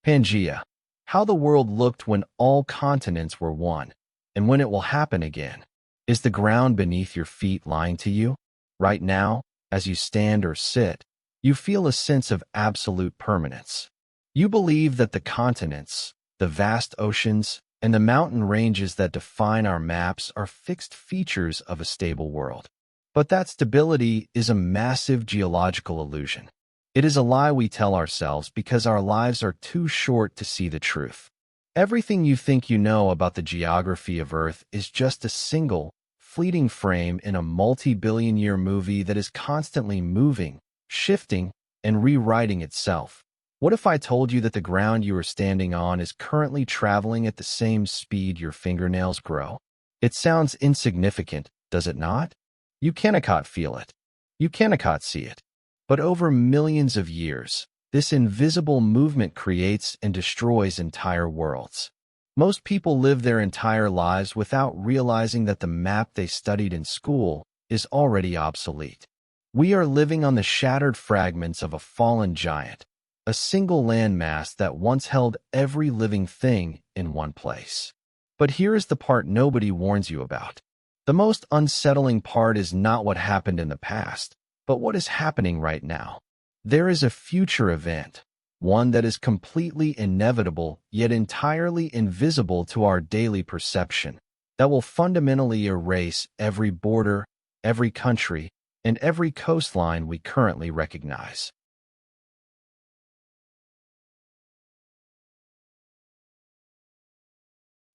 Pangea. How the world looked when all continents were one, and when it will happen again. Is the ground beneath your feet lying to you? Right now, as you stand or sit, you feel a sense of absolute permanence. You believe that the continents, the vast oceans, and the mountain ranges that define our maps are fixed features of a stable world. But that stability is a massive geological illusion. It is a lie we tell ourselves because our lives are too short to see the truth. Everything you think you know about the geography of Earth is just a single, fleeting frame in a multi-billion-year movie that is constantly moving, shifting, and rewriting itself. What if I told you that the ground you are standing on is currently traveling at the same speed your fingernails grow? It sounds insignificant, does it not? You cannot feel it. You cannot see it. But over millions of years, this invisible movement creates and destroys entire worlds. Most people live their entire lives without realizing that the map they studied in school is already obsolete. We are living on the shattered fragments of a fallen giant, a single landmass that once held every living thing in one place. But here is the part nobody warns you about. The most unsettling part is not what happened in the past, but what is happening right now. There is a future event, one that is completely inevitable yet entirely invisible to our daily perception, that will fundamentally erase every border, every country, and every coastline we currently recognize.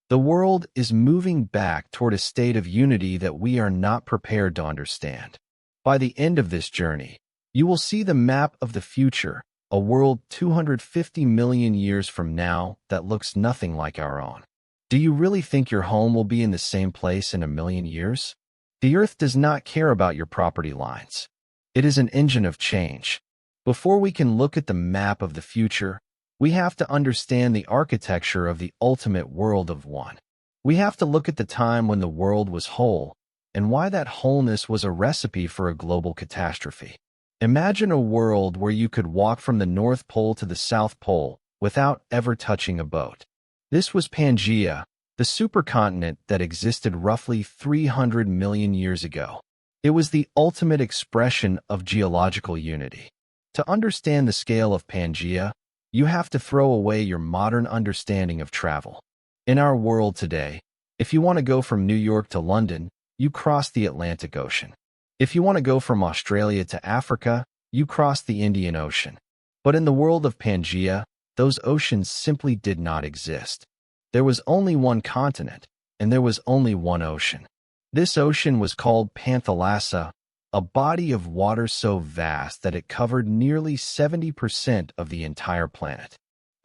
The world is moving back toward a state of unity that we are not prepared to understand. By the end of this journey, you will see the map of the future, a world 250 million years from now that looks nothing like our own. Do you really think your home will be in the same place in a million years? The Earth does not care about your property lines. It is an engine of change. Before we can look at the map of the future, we have to understand the architecture of the ultimate world of one. We have to look at the time when the world was whole, and why that wholeness was a recipe for a global catastrophe. Imagine a world where you could walk from the North Pole to the South Pole without ever touching a boat. This was Pangea, the supercontinent that existed roughly 300 million years ago. It was the ultimate expression of geological unity. To understand the scale of Pangea, you have to throw away your modern understanding of travel. In our world today, if you want to go from New York to London, you cross the Atlantic Ocean. If you want to go from Australia to Africa, you cross the Indian Ocean. But in the world of Pangea, those oceans simply did not exist. There was only one continent, and there was only one ocean. This ocean was called Pangea, a body of water so vast that it covered nearly 70% of the entire planet.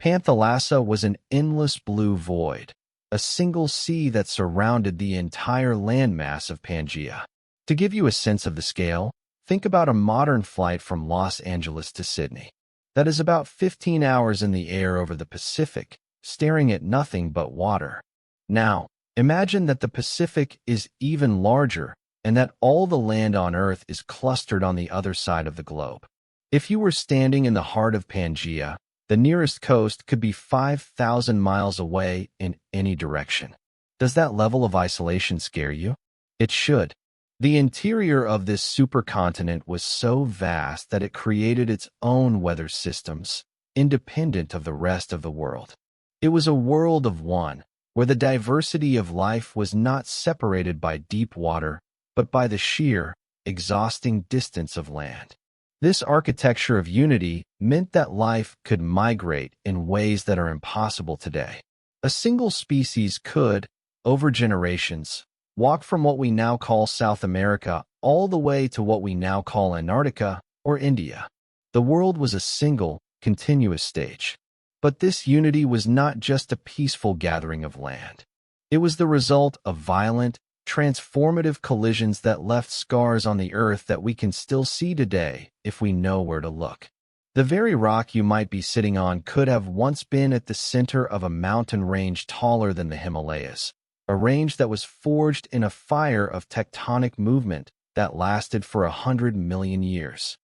Pangea was an endless blue void, a single sea that surrounded the entire landmass of Pangea. To give you a sense of the scale, think about a modern flight from Los Angeles to Sydney. That is about 15 hours in the air over the Pacific, staring at nothing but water. Now, imagine that the Pacific is even larger and that all the land on Earth is clustered on the other side of the globe. If you were standing in the heart of Pangea, the nearest coast could be 5,000 miles away in any direction. Does that level of isolation scare you? It should. The interior of this supercontinent was so vast that it created its own weather systems, independent of the rest of the world. It was a world of one, where the diversity of life was not separated by deep water, but by the sheer, exhausting distance of land. This architecture of unity meant that life could migrate in ways that are impossible today. A single species could, over generations, walk from what we now call South America all the way to what we now call Antarctica or India. The world was a single, continuous stage. But this unity was not just a peaceful gathering of land. It was the result of violent, transformative collisions that left scars on the Earth that we can still see today if we know where to look. The very rock you might be sitting on could have once been at the center of a mountain range taller than the Himalayas, a range that was forged in a fire of tectonic movement that lasted for 100 million years.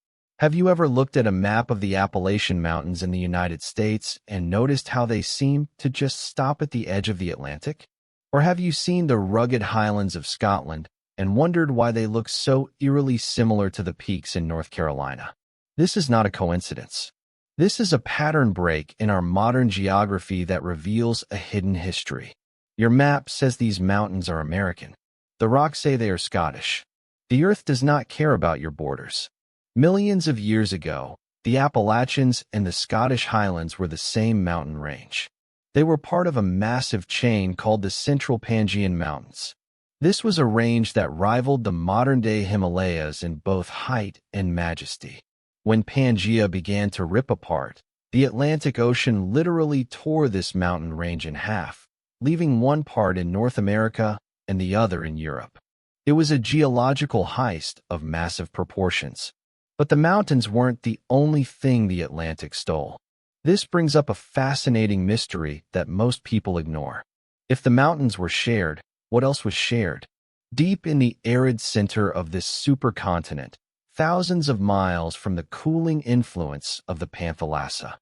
Have you ever looked at a map of the Appalachian Mountains in the United States and noticed how they seem to just stop at the edge of the Atlantic? Or have you seen the rugged highlands of Scotland and wondered why they look so eerily similar to the peaks in North Carolina? This is not a coincidence. This is a pattern break in our modern geography that reveals a hidden history. Your map says these mountains are American. The rocks say they are Scottish. The Earth does not care about your borders. Millions of years ago, the Appalachians and the Scottish Highlands were the same mountain range. They were part of a massive chain called the Central Pangean Mountains. This was a range that rivaled the modern-day Himalayas in both height and majesty. When Pangea began to rip apart, the Atlantic Ocean literally tore this mountain range in half, leaving one part in North America and the other in Europe. It was a geological heist of massive proportions. But the mountains weren't the only thing the Atlantic stole. This brings up a fascinating mystery that most people ignore. If the mountains were shared, what else was shared? Deep in the arid center of this supercontinent, thousands of miles from the cooling influence of the Panthalassa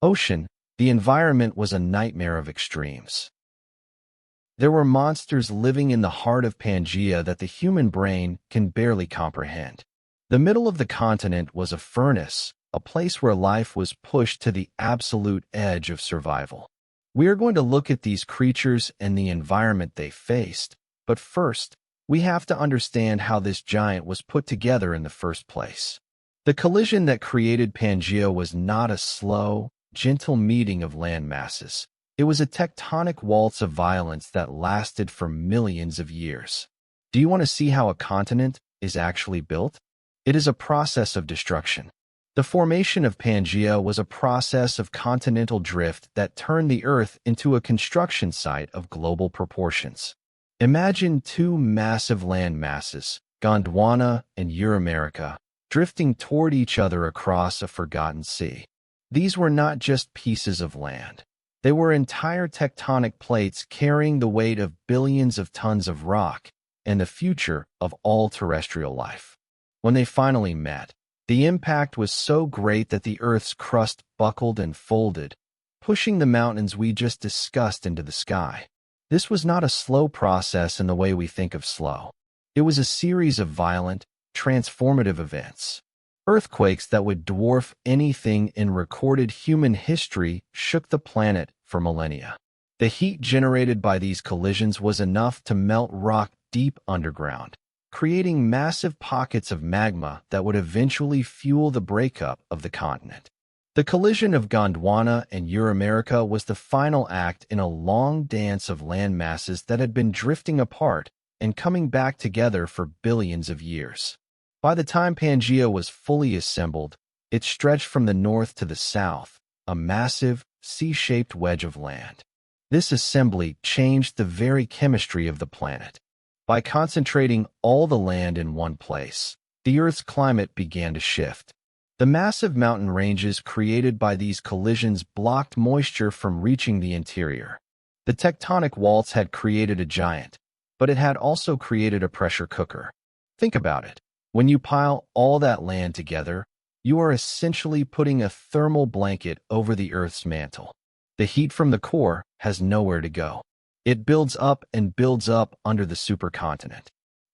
Ocean, the environment was a nightmare of extremes. There were monsters living in the heart of Pangea that the human brain can barely comprehend. The middle of the continent was a furnace, a place where life was pushed to the absolute edge of survival. We are going to look at these creatures and the environment they faced, but first, we have to understand how this giant was put together in the first place. The collision that created Pangea was not a slow, gentle meeting of land masses. It was a tectonic waltz of violence that lasted for millions of years. Do you want to see how a continent is actually built? It is a process of destruction. The formation of Pangea was a process of continental drift that turned the Earth into a construction site of global proportions. Imagine two massive land masses, Gondwana and Euramerica, drifting toward each other across a forgotten sea. These were not just pieces of land. They were entire tectonic plates carrying the weight of billions of tons of rock and the future of all terrestrial life. When they finally met, the impact was so great that the Earth's crust buckled and folded, pushing the mountains we just discussed into the sky. This was not a slow process in the way we think of slow. It was a series of violent, transformative events. Earthquakes that would dwarf anything in recorded human history shook the planet for millennia. The heat generated by these collisions was enough to melt rock deep underground, creating massive pockets of magma that would eventually fuel the breakup of the continent. The collision of Gondwana and Euramerica was the final act in a long dance of land masses that had been drifting apart and coming back together for billions of years. By the time Pangea was fully assembled, it stretched from the north to the south, a massive, C-shaped wedge of land. This assembly changed the very chemistry of the planet. By concentrating all the land in one place, the Earth's climate began to shift. The massive mountain ranges created by these collisions blocked moisture from reaching the interior. The tectonic waltz had created a giant, but it had also created a pressure cooker. Think about it. When you pile all that land together, you are essentially putting a thermal blanket over the Earth's mantle. The heat from the core has nowhere to go. It builds up and builds up under the supercontinent.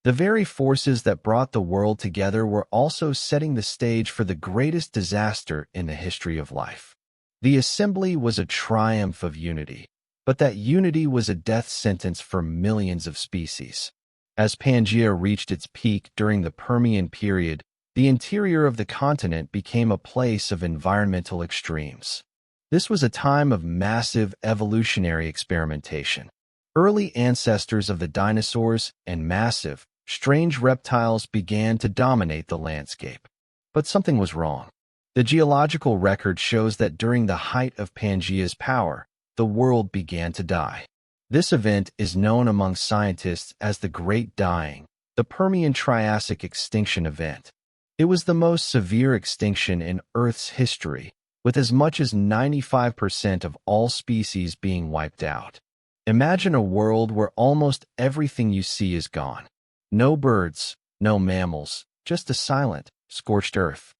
The very forces that brought the world together were also setting the stage for the greatest disaster in the history of life. The assembly was a triumph of unity, but that unity was a death sentence for millions of species. As Pangea reached its peak during the Permian period, the interior of the continent became a place of environmental extremes. This was a time of massive evolutionary experimentation. Early ancestors of the dinosaurs and massive, strange reptiles began to dominate the landscape. But something was wrong. The geological record shows that during the height of Pangea's power, the world began to die. This event is known among scientists as the Great Dying, the Permian-Triassic extinction event. It was the most severe extinction in Earth's history, with as much as 95% of all species being wiped out. Imagine a world where almost everything you see is gone. No birds, no mammals, just a silent, scorched earth.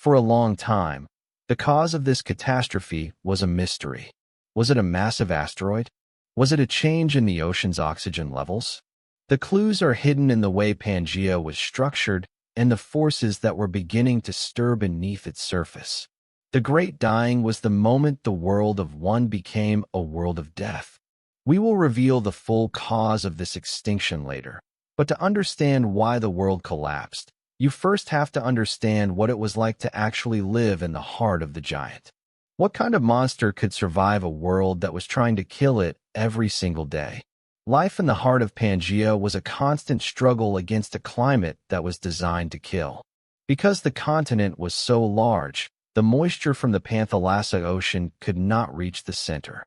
For a long time, the cause of this catastrophe was a mystery. Was it a massive asteroid? Was it a change in the ocean's oxygen levels? The clues are hidden in the way Pangea was structured and the forces that were beginning to stir beneath its surface. The Great Dying was the moment the world of one became a world of death. We will reveal the full cause of this extinction later, but to understand why the world collapsed, you first have to understand what it was like to actually live in the heart of the giant. What kind of monster could survive a world that was trying to kill it every single day? Life in the heart of Pangea was a constant struggle against a climate that was designed to kill. Because the continent was so large, the moisture from the Panthalassa Ocean could not reach the center.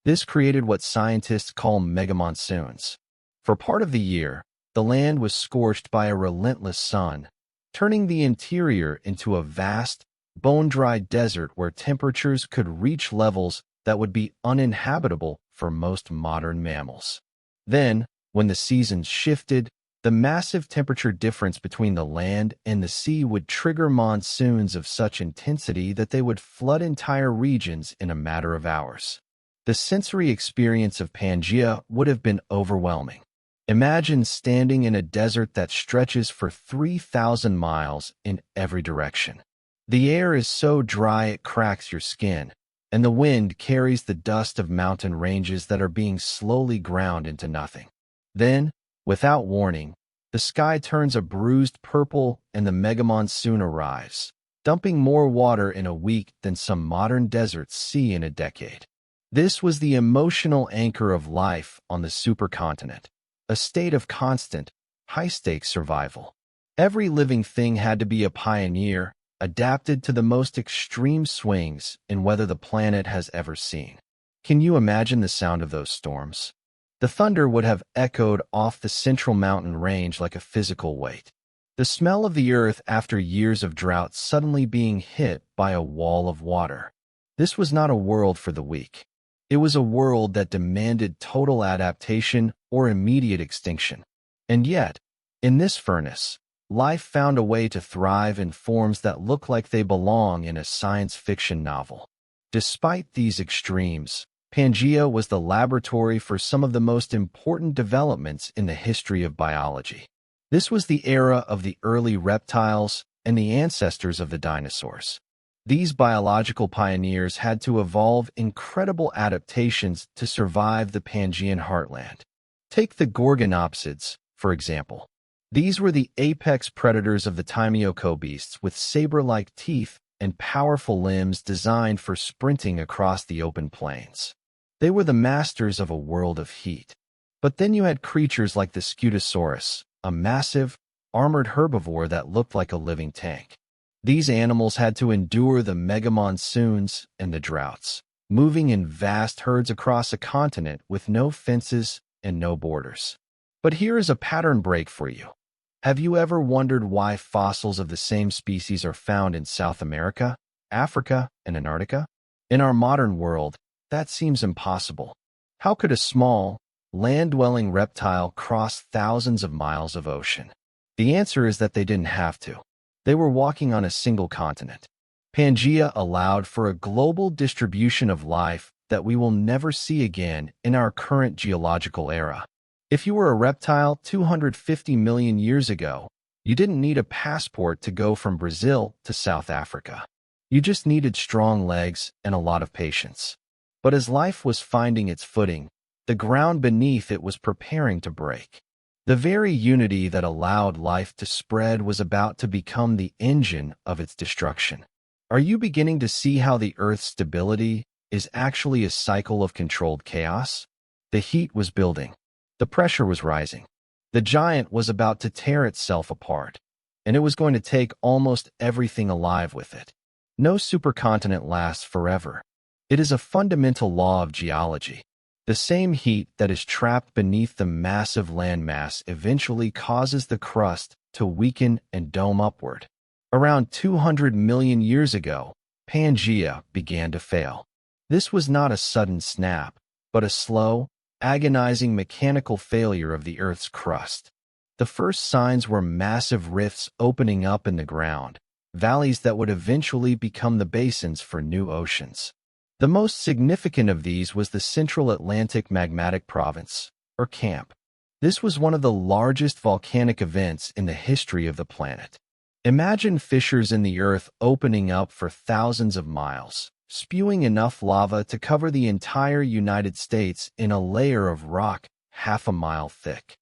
This created what scientists call megamonsoons. For part of the year, the land was scorched by a relentless sun, turning the interior into a vast, bone-dry desert where temperatures could reach levels that would be uninhabitable for most modern mammals. Then, when the seasons shifted, the massive temperature difference between the land and the sea would trigger monsoons of such intensity that they would flood entire regions in a matter of hours. The sensory experience of Pangea would have been overwhelming. Imagine standing in a desert that stretches for 3,000 miles in every direction. The air is so dry it cracks your skin, and the wind carries the dust of mountain ranges that are being slowly ground into nothing. Then, without warning, the sky turns a bruised purple and the megamonsoon arrives, dumping more water in a week than some modern deserts see in a decade. This was the emotional anchor of life on the supercontinent, a state of constant, high-stakes survival. Every living thing had to be a pioneer, adapted to the most extreme swings in weather the planet has ever seen. Can you imagine the sound of those storms? The thunder would have echoed off the central mountain range like a physical weight. The smell of the earth after years of drought suddenly being hit by a wall of water. This was not a world for the weak. It was a world that demanded total adaptation or immediate extinction. And yet, in this furnace, life found a way to thrive in forms that look like they belong in a science fiction novel. Despite these extremes, Pangea was the laboratory for some of the most important developments in the history of biology. This was the era of the early reptiles and the ancestors of the dinosaurs. These biological pioneers had to evolve incredible adaptations to survive the Pangean heartland. Take the Gorgonopsids, for example. These were the apex predators of the Timeoco beasts with saber-like teeth and powerful limbs designed for sprinting across the open plains. They were the masters of a world of heat. But then you had creatures like the Scutosaurus, a massive, armored herbivore that looked like a living tank. These animals had to endure the megamonsoons and the droughts, moving in vast herds across a continent with no fences and no borders. But here is a pattern break for you. Have you ever wondered why fossils of the same species are found in South America, Africa, and Antarctica? In our modern world, that seems impossible. How could a small, land-dwelling reptile cross thousands of miles of ocean? The answer is that they didn't have to. They were walking on a single continent. Pangea allowed for a global distribution of life that we will never see again in our current geological era. If you were a reptile 250 million years ago, you didn't need a passport to go from Brazil to South Africa. You just needed strong legs and a lot of patience. But as life was finding its footing, the ground beneath it was preparing to break. The very unity that allowed life to spread was about to become the engine of its destruction. Are you beginning to see how the Earth's stability is actually a cycle of controlled chaos? The heat was building. The pressure was rising. The giant was about to tear itself apart, and it was going to take almost everything alive with it. No supercontinent lasts forever. It is a fundamental law of geology. The same heat that is trapped beneath the massive landmass eventually causes the crust to weaken and dome upward. Around 200 million years ago, Pangea began to fail. This was not a sudden snap, but a slow, agonizing mechanical failure of the Earth's crust. The first signs were massive rifts opening up in the ground, valleys that would eventually become the basins for new oceans. The most significant of these was the Central Atlantic Magmatic Province, or CAMP. This was one of the largest volcanic events in the history of the planet. Imagine fissures in the earth opening up for thousands of miles, spewing enough lava to cover the entire United States in a layer of rock half a mile thick.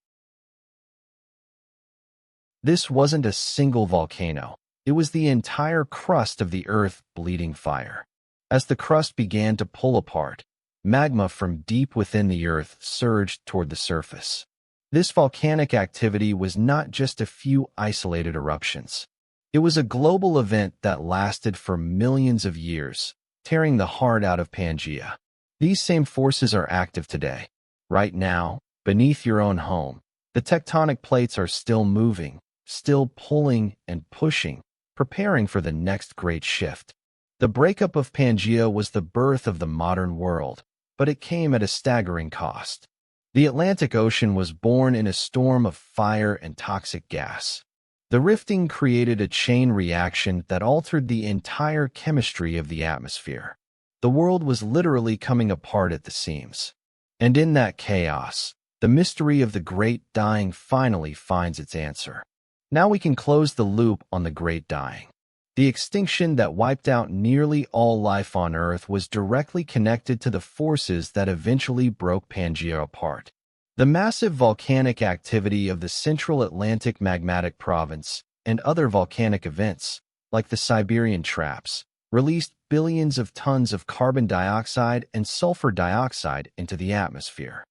This wasn't a single volcano. It was the entire crust of the earth bleeding fire. As the crust began to pull apart, magma from deep within the earth surged toward the surface. This volcanic activity was not just a few isolated eruptions. It was a global event that lasted for millions of years, tearing the heart out of Pangea. These same forces are active today. Right now, beneath your own home, the tectonic plates are still moving, still pulling and pushing, preparing for the next great shift. The breakup of Pangea was the birth of the modern world, but it came at a staggering cost. The Atlantic Ocean was born in a storm of fire and toxic gas. The rifting created a chain reaction that altered the entire chemistry of the atmosphere. The world was literally coming apart at the seams. And in that chaos, the mystery of the Great Dying finally finds its answer. Now we can close the loop on the Great Dying. The extinction that wiped out nearly all life on Earth was directly connected to the forces that eventually broke Pangea apart. The massive volcanic activity of the Central Atlantic Magmatic Province and other volcanic events, like the Siberian traps, released billions of tons of carbon dioxide and sulfur dioxide into the atmosphere.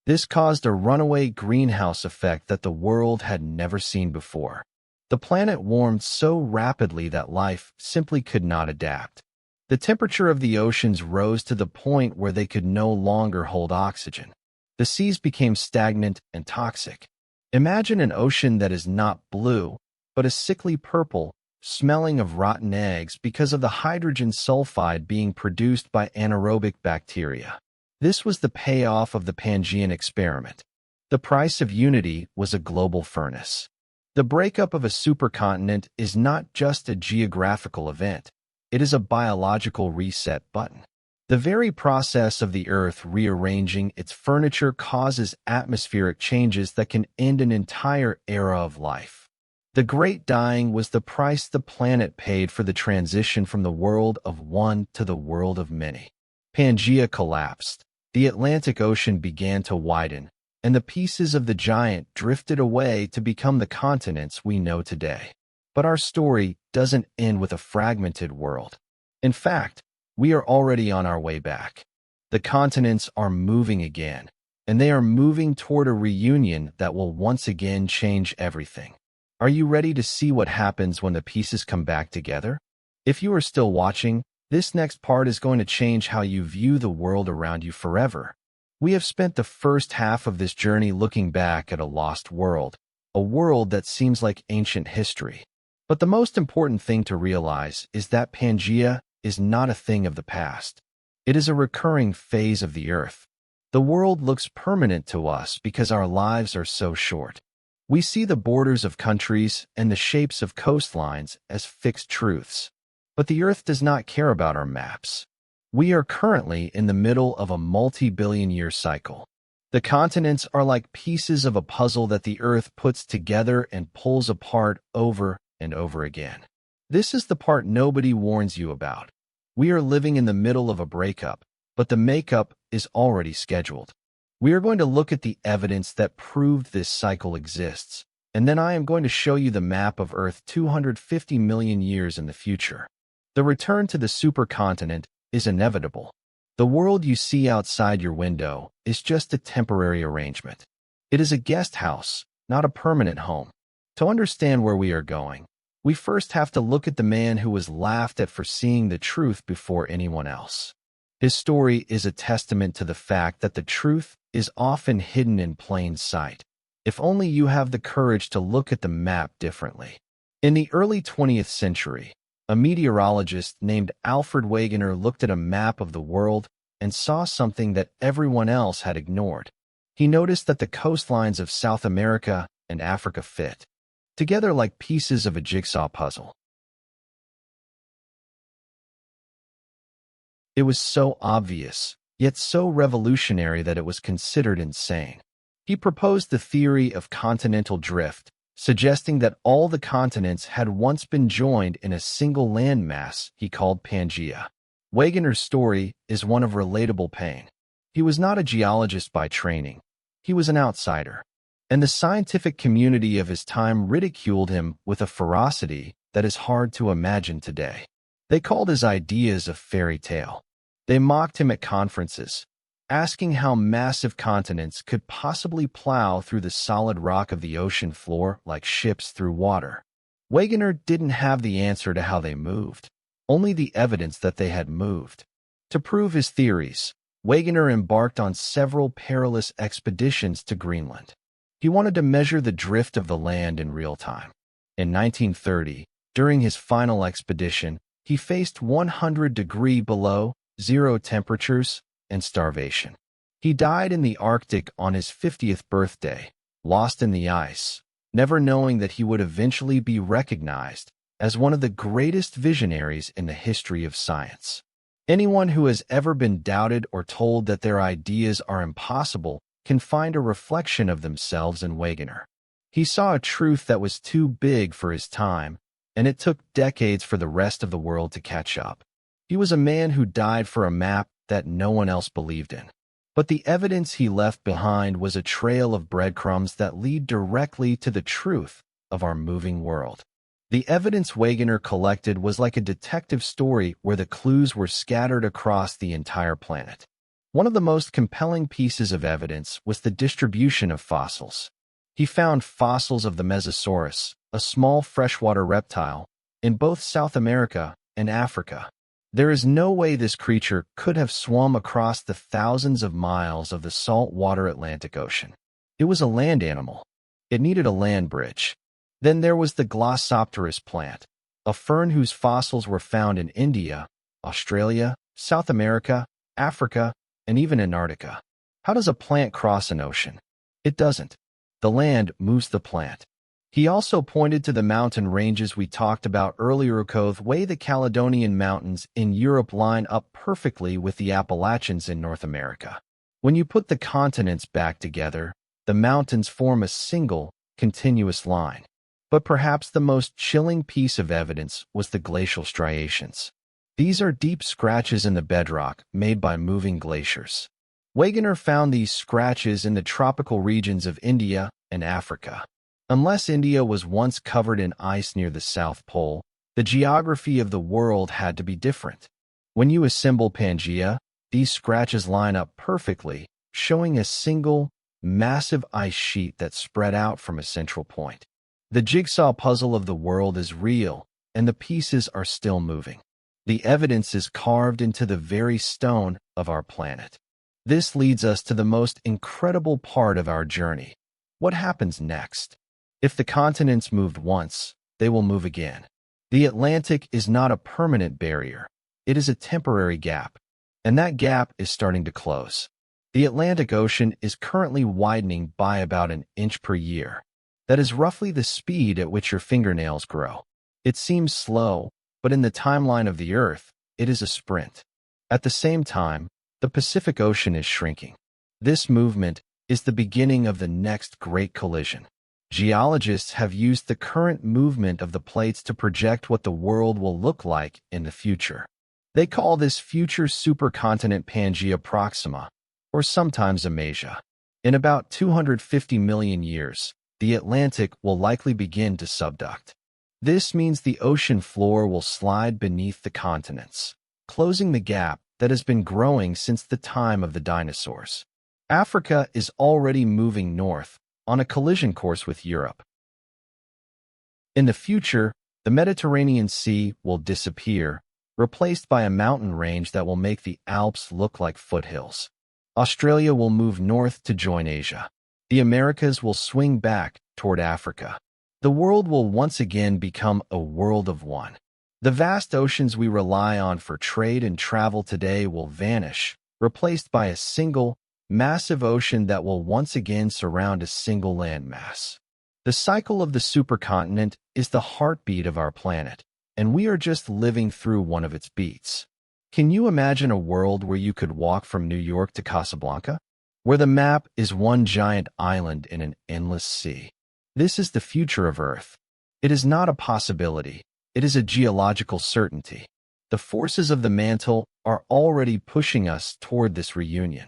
This caused a runaway greenhouse effect that the world had never seen before. The planet warmed so rapidly that life simply could not adapt. The temperature of the oceans rose to the point where they could no longer hold oxygen. The seas became stagnant and toxic. Imagine an ocean that is not blue, but a sickly purple, smelling of rotten eggs because of the hydrogen sulfide being produced by anaerobic bacteria. This was the payoff of the Pangean experiment. The price of unity was a global furnace. The breakup of a supercontinent is not just a geographical event. It is a biological reset button. The very process of the Earth rearranging its furniture causes atmospheric changes that can end an entire era of life. The Great Dying was the price the planet paid for the transition from the world of one to the world of many. Pangea collapsed. The Atlantic Ocean began to widen, and the pieces of the giant drifted away to become the continents we know today. But our story doesn't end with a fragmented world. In fact, we are already on our way back. The continents are moving again, and they are moving toward a reunion that will once again change everything. Are you ready to see what happens when the pieces come back together? If you are still watching, this next part is going to change how you view the world around you forever. We have spent the first half of this journey looking back at a lost world, a world that seems like ancient history. But the most important thing to realize is that Pangea is not a thing of the past. It is a recurring phase of the Earth. The world looks permanent to us because our lives are so short. We see the borders of countries and the shapes of coastlines as fixed truths. But the Earth does not care about our maps. We are currently in the middle of a multi-billion-year cycle. The continents are like pieces of a puzzle that the Earth puts together and pulls apart over and over again. This is the part nobody warns you about. We are living in the middle of a breakup, but the makeup is already scheduled. We are going to look at the evidence that proved this cycle exists, and then I am going to show you the map of Earth 250 million years in the future. The return to the supercontinent is inevitable. The world you see outside your window is just a temporary arrangement. It is a guest house, not a permanent home. To understand where we are going, we first have to look at the man who was laughed at for seeing the truth before anyone else. His story is a testament to the fact that the truth is often hidden in plain sight, if only you have the courage to look at the map differently. In the early 20th century, a meteorologist named Alfred Wegener looked at a map of the world and saw something that everyone else had ignored. He noticed that the coastlines of South America and Africa fit together like pieces of a jigsaw puzzle. It was so obvious, yet so revolutionary that it was considered insane. He proposed the theory of continental drift, suggesting that all the continents had once been joined in a single landmass he called Pangea. Wegener's story is one of relatable pain. He was not a geologist by training. He was an outsider, and the scientific community of his time ridiculed him with a ferocity that is hard to imagine today. They called his ideas a fairy tale. They mocked him at conferences, asking how massive continents could possibly plow through the solid rock of the ocean floor like ships through water. Wegener didn't have the answer to how they moved, only the evidence that they had moved. To prove his theories, Wegener embarked on several perilous expeditions to Greenland. He wanted to measure the drift of the land in real time. In 1930, during his final expedition, he faced 100-degree below zero temperatures and starvation. He died in the Arctic on his 50th birthday, lost in the ice, never knowing that he would eventually be recognized as one of the greatest visionaries in the history of science. Anyone who has ever been doubted or told that their ideas are impossible can find a reflection of themselves in Wegener. He saw a truth that was too big for his time, and it took decades for the rest of the world to catch up. He was a man who died for a map that no one else believed in. But the evidence he left behind was a trail of breadcrumbs that lead directly to the truth of our moving world. The evidence Wegener collected was like a detective story where the clues were scattered across the entire planet. One of the most compelling pieces of evidence was the distribution of fossils. He found fossils of the Mesosaurus, a small freshwater reptile, in both South America and Africa. There is no way this creature could have swum across the thousands of miles of the saltwater Atlantic Ocean. It was a land animal. It needed a land bridge. Then there was the Glossopteris plant, a fern whose fossils were found in India, Australia, South America, Africa, and even Antarctica. How does a plant cross an ocean? It doesn't. The land moves the plant. He also pointed to the mountain ranges we talked about earlier. The way the Caledonian Mountains in Europe line up perfectly with the Appalachians in North America. When you put the continents back together, the mountains form a single, continuous line. But perhaps the most chilling piece of evidence was the glacial striations. These are deep scratches in the bedrock made by moving glaciers. Wegener found these scratches in the tropical regions of India and Africa. Unless India was once covered in ice near the South Pole, the geography of the world had to be different. When you assemble Pangea, these scratches line up perfectly, showing a single, massive ice sheet that spread out from a central point. The jigsaw puzzle of the world is real, and the pieces are still moving. The evidence is carved into the very stone of our planet. This leads us to the most incredible part of our journey. What happens next? If the continents moved once, they will move again. The Atlantic is not a permanent barrier. It is a temporary gap, and that gap is starting to close. The Atlantic Ocean is currently widening by about an inch per year. That is roughly the speed at which your fingernails grow. It seems slow, but in the timeline of the Earth, it is a sprint. At the same time, the Pacific Ocean is shrinking. This movement is the beginning of the next great collision. Geologists have used the current movement of the plates to project what the world will look like in the future. They call this future supercontinent Pangea Proxima, or sometimes Amasia. In about 250 million years, the Atlantic will likely begin to subduct. This means the ocean floor will slide beneath the continents, closing the gap that has been growing since the time of the dinosaurs. Africa is already moving north, on a collision course with Europe. In the future, the Mediterranean Sea will disappear, replaced by a mountain range that will make the Alps look like foothills. Australia will move north to join Asia. The Americas will swing back toward Africa. The world will once again become a world of one. The vast oceans we rely on for trade and travel today will vanish, replaced by a single, massive ocean that will once again surround a single landmass. The cycle of the supercontinent is the heartbeat of our planet, and we are just living through one of its beats. Can you imagine a world where you could walk from New York to Casablanca? Where the map is one giant island in an endless sea. This is the future of Earth. It is not a possibility. It is a geological certainty. The forces of the mantle are already pushing us toward this reunion.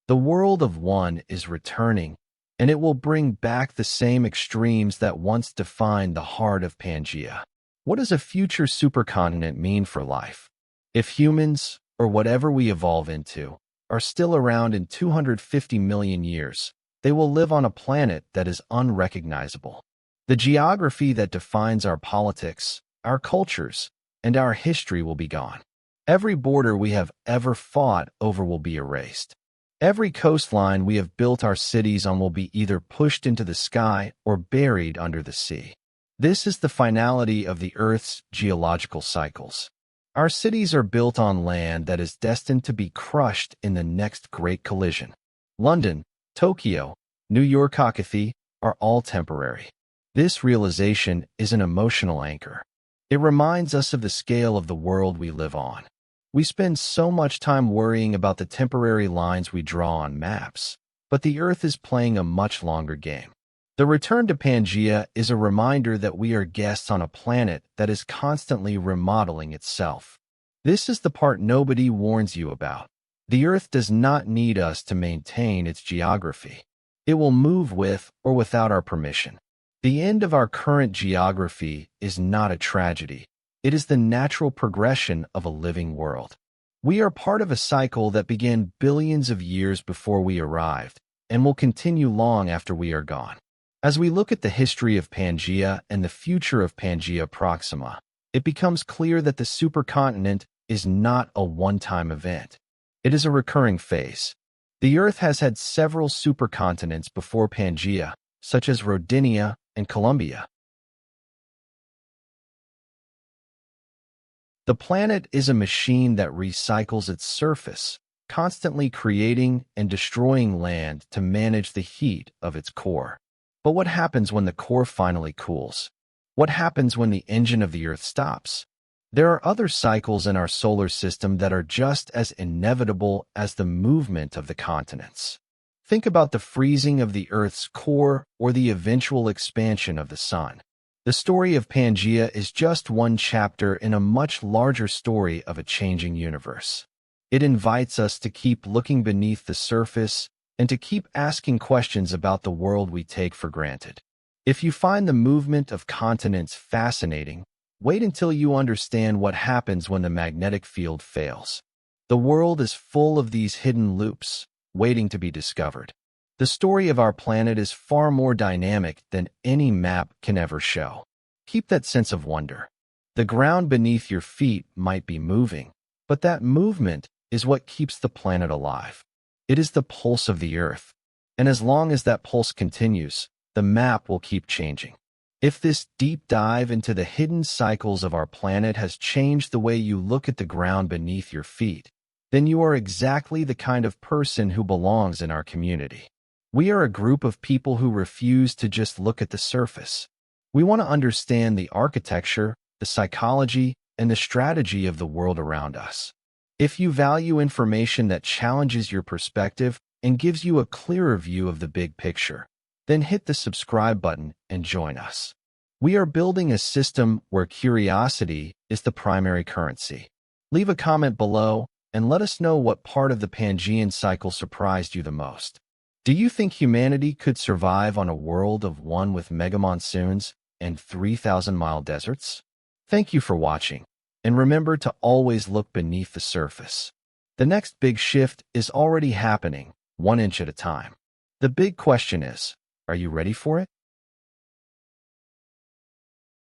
The world of one is returning, and it will bring back the same extremes that once defined the heart of Pangea. What does a future supercontinent mean for life? If humans, or whatever we evolve into, are still around in 250 million years, they will live on a planet that is unrecognizable. The geography that defines our politics, our cultures, and our history will be gone. Every border we have ever fought over will be erased. Every coastline we have built our cities on will be either pushed into the sky or buried under the sea. This is the finality of the Earth's geological cycles. Our cities are built on land that is destined to be crushed in the next great collision. London, Tokyo, New York City are all temporary. This realization is an emotional anchor. It reminds us of the scale of the world we live on. We spend so much time worrying about the temporary lines we draw on maps, but the Earth is playing a much longer game. The return to Pangea is a reminder that we are guests on a planet that is constantly remodeling itself. This is the part nobody warns you about. The Earth does not need us to maintain its geography. It will move with or without our permission. The end of our current geography is not a tragedy. It is the natural progression of a living world. We are part of a cycle that began billions of years before we arrived and will continue long after we are gone. As we look at the history of Pangea and the future of Pangea Proxima, it becomes clear that the supercontinent is not a one-time event. It is a recurring phase. The Earth has had several supercontinents before Pangea, such as Rodinia and Columbia. The planet is a machine that recycles its surface, constantly creating and destroying land to manage the heat of its core. But what happens when the core finally cools? What happens when the engine of the Earth stops? There are other cycles in our solar system that are just as inevitable as the movement of the continents. Think about the freezing of the Earth's core or the eventual expansion of the Sun. The story of Pangea is just one chapter in a much larger story of a changing universe. It invites us to keep looking beneath the surface and to keep asking questions about the world we take for granted. If you find the movement of continents fascinating, wait until you understand what happens when the magnetic field fails. The world is full of these hidden loops, waiting to be discovered. The story of our planet is far more dynamic than any map can ever show. Keep that sense of wonder. The ground beneath your feet might be moving, but that movement is what keeps the planet alive. It is the pulse of the Earth, and as long as that pulse continues, the map will keep changing. If this deep dive into the hidden cycles of our planet has changed the way you look at the ground beneath your feet, then you are exactly the kind of person who belongs in our community. We are a group of people who refuse to just look at the surface. We want to understand the architecture, the psychology, and the strategy of the world around us. If you value information that challenges your perspective and gives you a clearer view of the big picture, then hit the subscribe button and join us. We are building a system where curiosity is the primary currency. Leave a comment below and let us know what part of the Pangean cycle surprised you the most. Do you think humanity could survive on a world of one with mega monsoons and 3,000-mile deserts? Thank you for watching, and remember to always look beneath the surface. The next big shift is already happening, 1 inch at a time. The big question is, are you ready for it?